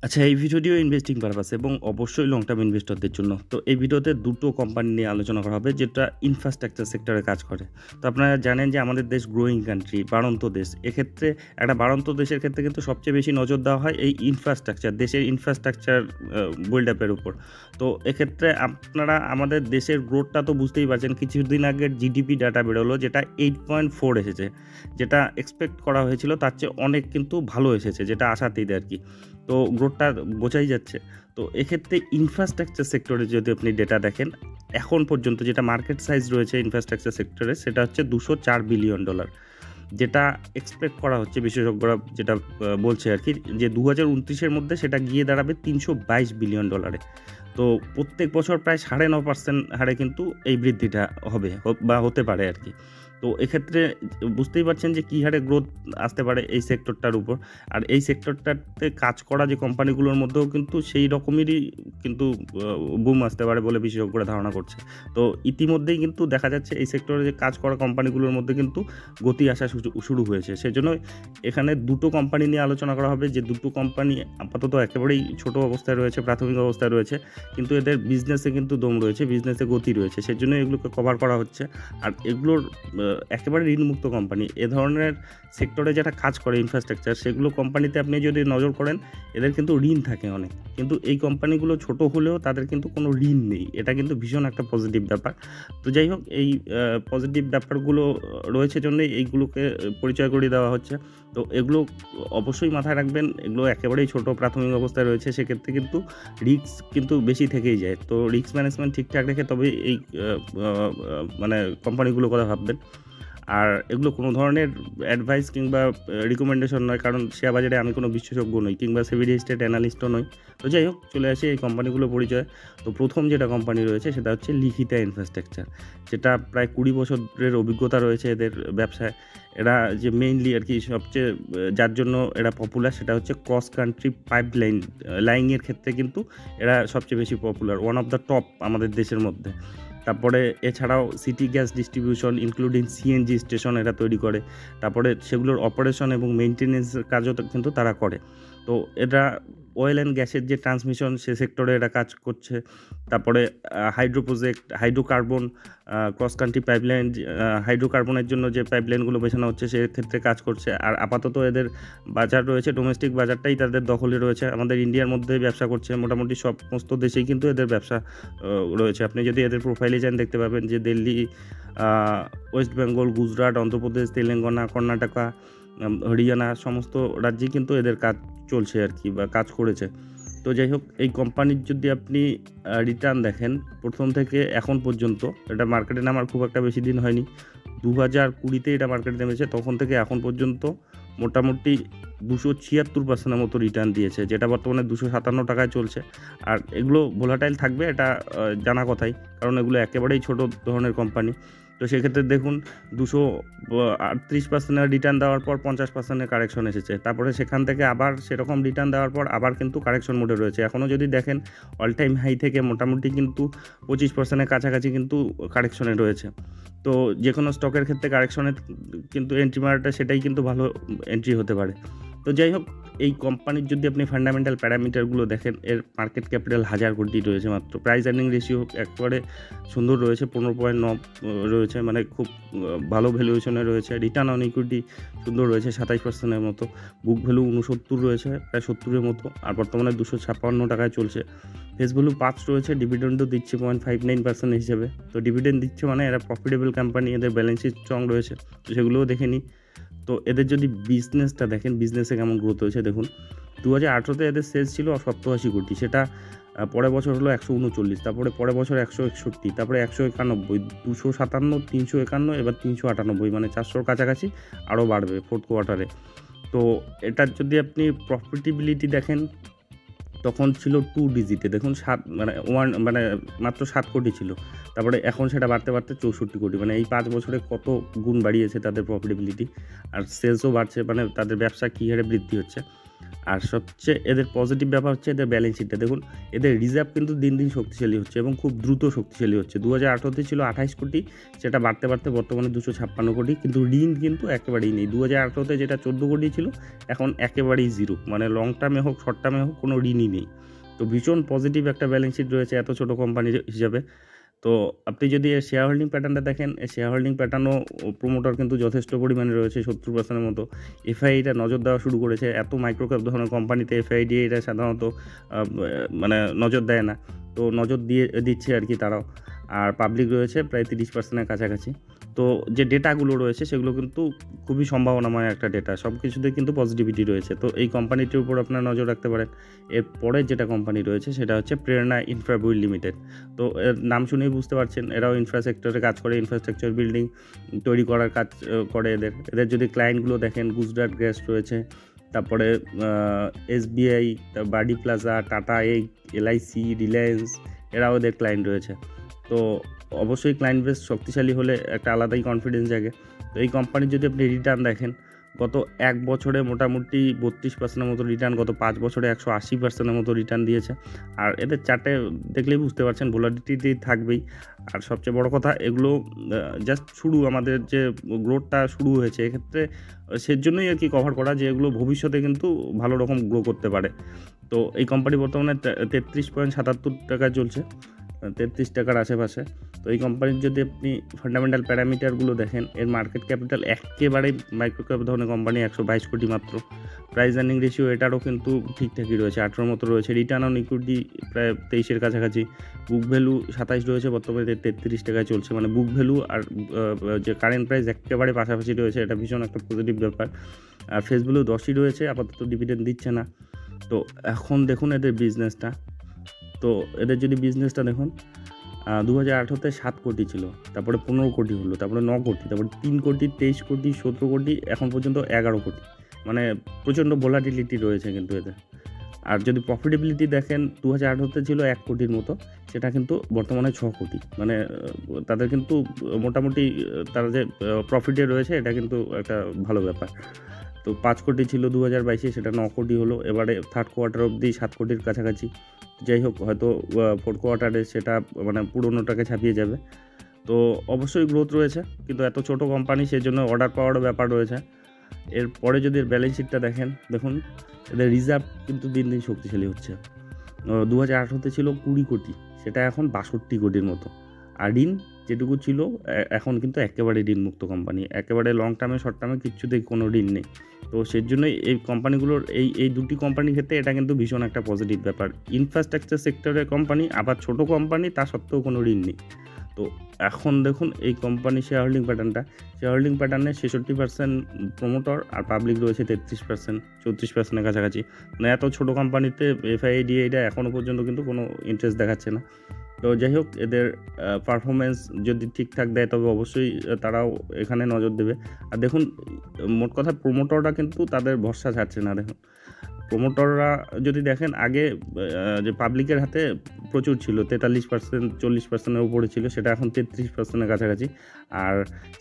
আচ্ছা, এই ভিডিওটিও investing purpose এবং অবশ্যই লং টার্ম ইনভেস্টরদের জন্য। তো এই ভিডিওতে দুটো কোম্পানি নিয়ে আলোচনা করা হবে যেটা ইনফ্রাস্ট্রাকচার সেক্টরে কাজ করে। তো আপনারা জানেন যে আমাদের দেশ গ্রোয়িং কান্ট্রি, বাড়ন্ত দেশ। এক্ষেত্রে একটা বাড়ন্ত দেশের ক্ষেত্রে কিন্তু সবচেয়ে বেশি নজর দেওয়া হয় এই ইনফ্রাস্ট্রাকচার, দেশের ইনফ্রাস্ট্রাকচার বিল্ড আপের উপর। তো এক্ষেত্রে আপনারা আমাদের দেশের গ্রোথটা তো বুঝতেই পারছেন। কিছুদিন আগের জিডিপি ডাটা বেরোলো যেটা 8.4 এসেছে, যেটা এক্সপেক্ট করা হয়েছিল তার চেয়ে অনেক কিন্তু ভালো এসেছে, যেটা আশাতীত আর কি। তো গ্রোথটা বোঝাই যাচ্ছে। তো এক্ষেত্রে ইনফ্রাস্ট্রাকচার সেক্টরে যদি আপনি ডেটা দেখেন, এখন পর্যন্ত যেটা মার্কেট সাইজ রয়েছে ইনফ্রাস্ট্রাকচার সেক্টরে, সেটা হচ্ছে $204 বিলিয়ন, যেটা এক্সপেক্ট করা হচ্ছে, বিশেষজ্ঞরা যেটা বলছে আর কি, যে 2029-এর মধ্যে সেটা গিয়ে দাঁড়াবে $322 বিলিয়ন। তো প্রত্যেক বছর প্রায় 9.5% হারে কিন্তু এই বৃদ্ধিটা হবে বা হতে পারে আর কি। তো এক্ষেত্রে বুঝতেই পারছেন যে কী হারে গ্রোথ আসতে পারে এই সেক্টরটার উপর। আর এই সেক্টরটাতে কাজ করা যে কোম্পানিগুলোর মধ্যেও কিন্তু সেই রকমেরই কিন্তু বুম আসতে পারে বলে বিশেষজ্ঞরা ধারণা করছে। তো ইতিমধ্যেই কিন্তু দেখা যাচ্ছে এই সেক্টরে যে কাজ করা কোম্পানিগুলোর মধ্যে কিন্তু গতি আসা শুরু হয়েছে। সেজন্য এখানে দুটো কোম্পানি নিয়ে আলোচনা করা হবে, যে দুটো কোম্পানি আপাতত একেবারেই ছোট অবস্থায় রয়েছে, প্রাথমিক অবস্থায় রয়েছে, কিন্তু এদের বিজনেসে কিন্তু দম রয়েছে, বিজনেসে গতি রয়েছে। সেজন্য এগুলোকে কভার করা হচ্ছে। আর এগুলোর একেবারে ঋণমুক্ত কোম্পানি, এ ধরনের সেক্টরে যেটা কাজ করে ইনফ্রাস্ট্রাকচার, সেগুলো কোম্পানিতে আপনি যদি নজর করেন, এদের কিন্তু ঋণ থাকে অনেক। কিন্তু এই কোম্পানিগুলো ছোট হলেও তাদের কিন্তু কোনো ঋণ নেই। এটা কিন্তু ভীষণ একটা পজিটিভ ব্যাপার। তো যাই হোক, এই পজিটিভ ব্যাপারগুলো রয়েছে জন্যই এইগুলোকে পরিচয় করিয়ে দেওয়া হচ্ছে। তো এগুলো অবশ্যই মাথায় রাখবেন, এগুলো একেবারেই ছোট প্রাথমিক অবস্থায় রয়েছে, সেক্ষেত্রে কিন্তু রিস্ক কিন্তু বেশি থেকেই যায়। তো রিস্ক ম্যানেজমেন্ট ঠিকঠাক রেখে তবে এই মানে কোম্পানিগুলোর কথা ভাববেন। আর এগুলো কোনো ধরনের অ্যাডভাইস কিংবা রিকমেন্ডেশন নয়, কারণ শেয়ার বাজারে আমি কোনো বিশেষজ্ঞ নই কিংবা সেবি রেজিস্টার্ড অ্যানালিস্টও নই। তো যাই হোক, চলে আসি এই কোম্পানিগুলো পরিচয়। তো প্রথম যেটা কোম্পানি রয়েছে সেটা হচ্ছে লিখিতা ইনফ্রাস্ট্রাকচার, যেটা প্রায় 20 বছরের অভিজ্ঞতা রয়েছে এদের ব্যবসায়। এরা যে মেইনলি আর কি সবচেয়ে যার জন্য এরা পপুলার, সেটা হচ্ছে ক্রস কান্ট্রি পাইপলাইন লাইনের ক্ষেত্রে কিন্তু এরা সবচেয়ে বেশি popular, one of the top আমাদের দেশের মধ্যে। তারপরে এছাড়াও city gas distribution including CNG station এরা তৈরি করে। তারপরে সেগুলোর অপারেশন এবং মেইনটেনেন্সের কাজও কিন্তু তারা করে। তো এরা অয়েল অ্যান্ড গ্যাসের যে ট্রান্সমিশন সে সেক্টরে এরা কাজ করছে। তারপরে hydro project, hydrocarbon, cross country pipeline, হাইড্রোকার্বনের জন্য যে পাইপলাইনগুলো বেছানো হচ্ছে সেক্ষেত্রে কাজ করছে। আর আপাতত এদের বাজার রয়েছে, ডোমেস্টিক বাজারটাই তাদের দখলে রয়েছে। আমাদের ইন্ডিয়ার মধ্যে ব্যবসা করছে, মোটামুটি সমস্ত দেশেই কিন্তু এদের ব্যবসা রয়েছে। আপনি যদি এদের প্রোফাইলে যান দেখতে পাবেন যে দিল্লি, ওয়েস্ট বেঙ্গল, গুজরাট, অন্ধ্রপ্রদেশ, তেলেঙ্গানা, কর্ণাটকা, হরিয়ানা সমস্ত রাজ্যেই কিন্তু এদের কাজ চলছে আর কি, বা কাজ করেছে। তো যাই হোক, এই কোম্পানির যদি আপনি রিটার্ন দেখেন প্রথম থেকে এখন পর্যন্ত, এটা মার্কেটে নামার খুব একটা বেশি দিন হয়নি, 2020-তে এটা মার্কেটে নেমেছে, তখন থেকে এখন পর্যন্ত মোটামুটি 276% মতো রিটার্ন দিয়েছে, যেটা বর্তমানে 257 টাকায় চলছে। আর এগুলো ভোলাটাইল থাকবে, এটা জানা কথাই, কারণ এগুলো একেবারেই ছোট ধরনের কোম্পানি। তো সেক্ষেত্রে দেখুন 238% রিটার্ন দেওয়ার পর 50% কারেকশন এসেছে, তারপরে সেখান থেকে আবার সেরকম রিটার্ন দেওয়ার পর আবার কিন্তু কারেকশন মোডে রয়েছে। এখনও যদি দেখেন অল টাইম হাই থেকে মোটামুটি কিন্তু 25% কাছাকাছি কিন্তু কারেকশনে রয়েছে। তো যে কোনো স্টকের ক্ষেত্রে কারেকশনের কিন্তু এন্ট্রি মারাটা সেটাই কিন্তু ভালো এন্ট্রি হতে পারে। তো যাই হোক, এই কোম্পানির যদি আপনি ফান্ডামেন্টাল প্যারামিটারগুলো দেখেন, এর মার্কেট ক্যাপিটাল 1000 কোটি রয়েছে মাত্র, প্রাইস আর্নিং রেশিও একেবারে সুন্দর রয়েছে, 15.9 রয়েছে, মানে খুব ভালো ভ্যালুয়েশনে রয়েছে। রিটার্ন অন ইকুইটি সুন্দর রয়েছে 27%-এর মতো, বুক ভ্যালু 69 রয়েছে, প্রায় 70-এর মতো, আর বর্তমানে 256 টাকায় চলছে। ফেস ভ্যালু 5 রয়েছে, ডিভিডেন্ডও দিচ্ছে 0.59% হিসেবে। তো ডিভিডেন্ড দিচ্ছে মানে এরা প্রফিটেবল কোম্পানি, এদের ব্যালেন্স শিট স্ট্রং রয়েছে, তো সেগুলোও দেখে নিই। তো এদের যদি বিজনেসটা দেখেন, বিজনেসে কেমন গ্রোথ হয়েছে দেখুন। 2018-তে এদের সেলস ছিল 87 কোটি, সেটা পরের বছর হলো 139, তারপরে পরের বছর 161, তারপরে 191, 257, 351, এবার 398, মানে 400-র কাছাকাছি আরও বাড়বে ফোর্থ কোয়ার্টারে। তো এটার যদি আপনি প্রফিটেবিলিটি দেখেন, তখন ছিল 2 ডিজিটে, দেখুন 7 মানে মাত্র 7 কোটি ছিল, তারপরে এখন সেটা বাড়তে বাড়তে 64 কোটি, মানে এই 5 বছরে কত গুণ বাড়িয়েছে তাদের প্রফিটেবিলিটি। আর সেলসও বাড়ছে, মানে তাদের ব্যবসা কী হারে বৃদ্ধি হচ্ছে। আর সবচেয়ে এদের পজিটিভ ব্যাপার হচ্ছে এদের ব্যালেন্স শিটটা দেখুন, এদের রিজার্ভ কিন্তু দিন দিন শক্তিশালী হচ্ছে এবং খুব দ্রুত শক্তিশালী হচ্ছে। 2018-তে ছিল 28 কোটি, সেটা বাড়তে বাড়তে বর্তমানে 256 কোটি, কিন্তু ঋণ কিন্তু একেবারেই নেই। 2018-তে যেটা 14 কোটি ছিল, এখন একেবারেই জিরো, মানে লং টার্মে হোক শর্ট টার্মে হোক কোনো ঋণই নেই। তো ভীষণ পজিটিভ একটা ব্যালেন্স শিট রয়েছে এত ছোটো কোম্পানির হিসাবে। তো আপনি যদি এর শেয়ার হোল্ডিং প্যাটার্নটা দেখেন, এই শেয়ার হোল্ডিং প্যাটার্নও প্রোমোটার কিন্তু যথেষ্ট পরিমাণে রয়েছে, 70%-এর মতো। এফআইডিটা নজর দেওয়া শুরু করেছে, এত মাইক্রোক্যাপ ধরনের কোম্পানিতে এফআইডি এটা সাধারণত মানে নজর দেয় না, তো নজর দিচ্ছে আর কি তারাও। আর পাবলিক রয়েছে প্রায় 30%-এর কাছাকাছি। তো যে ডেটাগুলো রয়েছে সেগুলো কিন্তু খুবই সম্ভাবনাময় একটা ডেটা, সব কিছুতে কিন্তু পজিটিভিটি রয়েছে। তো এই কোম্পানিটির উপর আপনারা নজর রাখতে পারেন। এরপরে যেটা কোম্পানি রয়েছে সেটা হচ্ছে প্রেরণা ইনফ্রাবিল্ড লিমিটেড। তো এর নাম শুনেই বুঝতে পারছেন এরাও ইনফ্রাস্ট্রাকচারে কাজ করে, ইনফ্রাস্ট্রাকচার বিল্ডিং তৈরি করার কাজ করে। এদের যদি ক্লায়েন্টগুলো দেখেন, গুজরাট গ্যাস রয়েছে, তারপরে SBI, buddy plaza, Tata, LIC, Reliance, এরাও এদের ক্লায়েন্ট রয়েছে। তো অবশ্যই ক্লায়েন্ট বেস শক্তিশালী হলে একটা আলাদাই কনফিডেন্স জাগে। তো এই কোম্পানির যদি আপনি রিটার্ন দেখেন, গত 1 বছরে মোটামুটি 32%-এর মতো রিটার্ন, গত 5 বছরে 180%-এর মতো রিটার্ন দিয়েছে। আর এদের চার্টে দেখলেই বুঝতে পারছেন ভোলাটিলিটি থাকবেই। আর সবচেয়ে বড় কথা, এগুলো জাস্ট শুরু, আমাদের যে গ্রোথটা শুরু হয়েছে এক্ষেত্রে সেজন্যই আর কি কভার করা, যে এগুলো ভবিষ্যতে কিন্তু ভালো রকম গ্রো করতে পারে। তো এই কোম্পানি বর্তমানে 33.77 টাকায় চলছে, 33 টাকার আশেপাশে। তো এই কোম্পানির যদি আপনি ফান্ডামেন্টাল প্যারামিটারগুলো দেখেন, এর মার্কেট ক্যাপিটাল একেবারেই মাইক্রোক্যাপ ধরনের কোম্পানি, 122 কোটি মাত্র। প্রাইস আর্নিং রেশিও এটারও কিন্তু ঠিকঠাকই রয়েছে, 18 মতো রয়েছে। রিটার্ন অন ইকুইটি প্রায় 23-এর কাছাকাছি। বুক ভ্যালু 27 রয়েছে, বর্তমানে 33 টাকায় চলছে, মানে বুক ভ্যালু আর যে কারেন্ট প্রাইস একেবারে পাশাপাশি রয়েছে, এটা ভীষণ একটা পজিটিভ ব্যাপার। আর ফেস ভ্যালু 10ই রয়েছে, আপাতত ডিভিডেন্ড দিচ্ছে না। তো এখন দেখুন এদের বিজনেসটা, তো এদের যদি বিজনেসটা দেখুন, 2018-তে 7 কোটি ছিল, তারপরে 15 কোটি হলো, তারপরে 9 কোটি, তারপরে 3 কোটি, 23 কোটি, 17 কোটি, এখন পর্যন্ত 11 কোটি। মানে প্রচণ্ড ভোলাটিলিটি রয়েছে কিন্তু এদের। আর যদি প্রফিটেবিলিটি দেখেন, 2018-তে ছিল 1 কোটির মতো, সেটা কিন্তু বর্তমানে 6 কোটি। মানে তাদের কিন্তু মোটামুটি তারা যে প্রফিটে রয়েছে এটা কিন্তু একটা ভালো ব্যাপার। তো 5 কোটি ছিল 2022-এ, সেটা 9 কোটি হলো। এবারে থার্ড কোয়ার্টার অবধি 7 কোটির কাছাকাছি। যাই হোক, হয়তো ফোর্থ কোয়ার্টারে সেটা মানে পুরোনোটাকে ছাপিয়ে যাবে। তো অবশ্যই গ্রোথ রয়েছে, কিন্তু এত ছোটো কোম্পানি, সেজন্য অর্ডার পাওয়ারও ব্যাপার রয়েছে। এরপরে যদি ব্যালেন্স শিটটা দেখুন, এদের রিজার্ভ কিন্তু দিন দিন শক্তিশালী হচ্ছে। 2018-তে ছিল 20 কোটি, সেটা এখন 62 কোটির মতো। আর ঋণ যেটুকু ছিল, এখন কিন্তু একেবারে ঋণমুক্ত কোম্পানি, একেবারে লং টার্মে শর্ট টার্মে কিচ্ছুতেই কোনো ঋণ নেই। তো সেই জন্যই এই কোম্পানিগুলোর এই দুটি কোম্পানির ক্ষেত্রে এটা কিন্তু ভীষণ একটা পজিটিভ ব্যাপার। ইনফ্রাস্ট্রাকচার সেক্টরের কোম্পানি, আবার ছোটো কোম্পানি, তা সত্ত্বেও কোনো ঋণ নেই। তো এখন দেখুন এই কোম্পানির শেয়ার হোল্ডিং প্যাটার্নটা, শেয়ার হোল্ডিং প্যাটার্নে 66% প্রমোটর আর পাবলিক রয়েছে 33%, 34%-এর কাছাকাছি। মানে এত ছোটো কোম্পানিতে এফআইডি এটা এখনও পর্যন্ত কিন্তু কোনো ইন্টারেস্ট দেখাচ্ছে না। তো যাই হোক, এদের পারফরমেন্স যদি ঠিকঠাক দেয় তবে অবশ্যই তারাও এখানে নজর দেবে। আর দেখুন, মোট কথা প্রমোটররা কিন্তু তাদের ভরসা ছাড়ছে না। দেখুন, প্রমোটররা যদি দেখেন, আগে যে পাবলিকের হাতে প্রচুর ছিল, 43%, 40%-এর উপরে ছিল, সেটা এখন 33%-এর কাছাকাছি। আর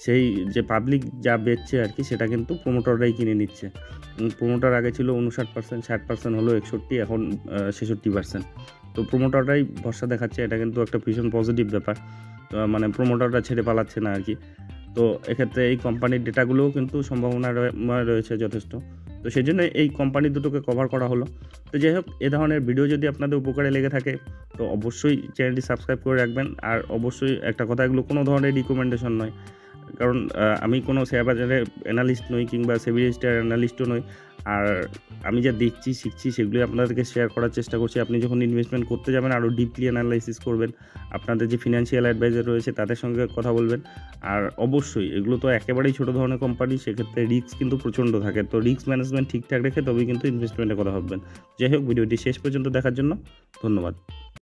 সেই যে পাবলিক যা বেচছে আর কি, সেটা কিন্তু প্রমোটররাই কিনে নিচ্ছে। প্রমোটর আগে ছিল 59%, 60% হলো 61, এখন 66%। তো প্রমোটররাই ভরসা দেখাচ্ছে, এটা কিন্তু একটা ভীষণ পজিটিভ ব্যাপার। মানে প্রমোটররা ছেড়ে পালাচ্ছে না আর কি। তো এক্ষেত্রে এই কোম্পানির ডেটাগুলোও কিন্তু সম্ভাবনা রয়েছে যথেষ্ট। তো সেই জন্য এই কোম্পানি দুটোকে কভার করা হলো। তো যাই হোক, এ ধরনের ভিডিও যদি আপনাদের উপকারে লেগে থাকে তো অবশ্যই চ্যানেলটি সাবস্ক্রাইব করে রাখবেন। আর অবশ্যই একটা কথা, এগুলো কোনো ধরনের রিকমেন্ডেশন নয়, কারণ আমি কোনো শেয়ার বাজারের অ্যানালিস্ট নই, কিংবা সেবি রেজিস্টার্ড অ্যানালিস্টও নই। আর আমি যা দেখছি, শিখছি, সেগুলোই আপনাদেরকে শেয়ার করার চেষ্টা করছি। আপনি যখন ইনভেস্টমেন্ট করতে যাবেন, আরও ডিপলি অ্যানালাইসিস করবেন, আপনাদের যে ফিনান্সিয়াল অ্যাডভাইজার রয়েছে তাদের সঙ্গে কথা বলবেন। আর অবশ্যই এগুলো তো একেবারেই ছোটো ধরনের কোম্পানি, সেক্ষেত্রে রিস্ক কিন্তু প্রচণ্ড থাকে। তো রিস্ক ম্যানেজমেন্ট ঠিকঠাক রেখে তবেই কিন্তু ইনভেস্টমেন্টের কথা ভাববেন। যাই হোক, ভিডিওটি শেষ পর্যন্ত দেখার জন্য ধন্যবাদ।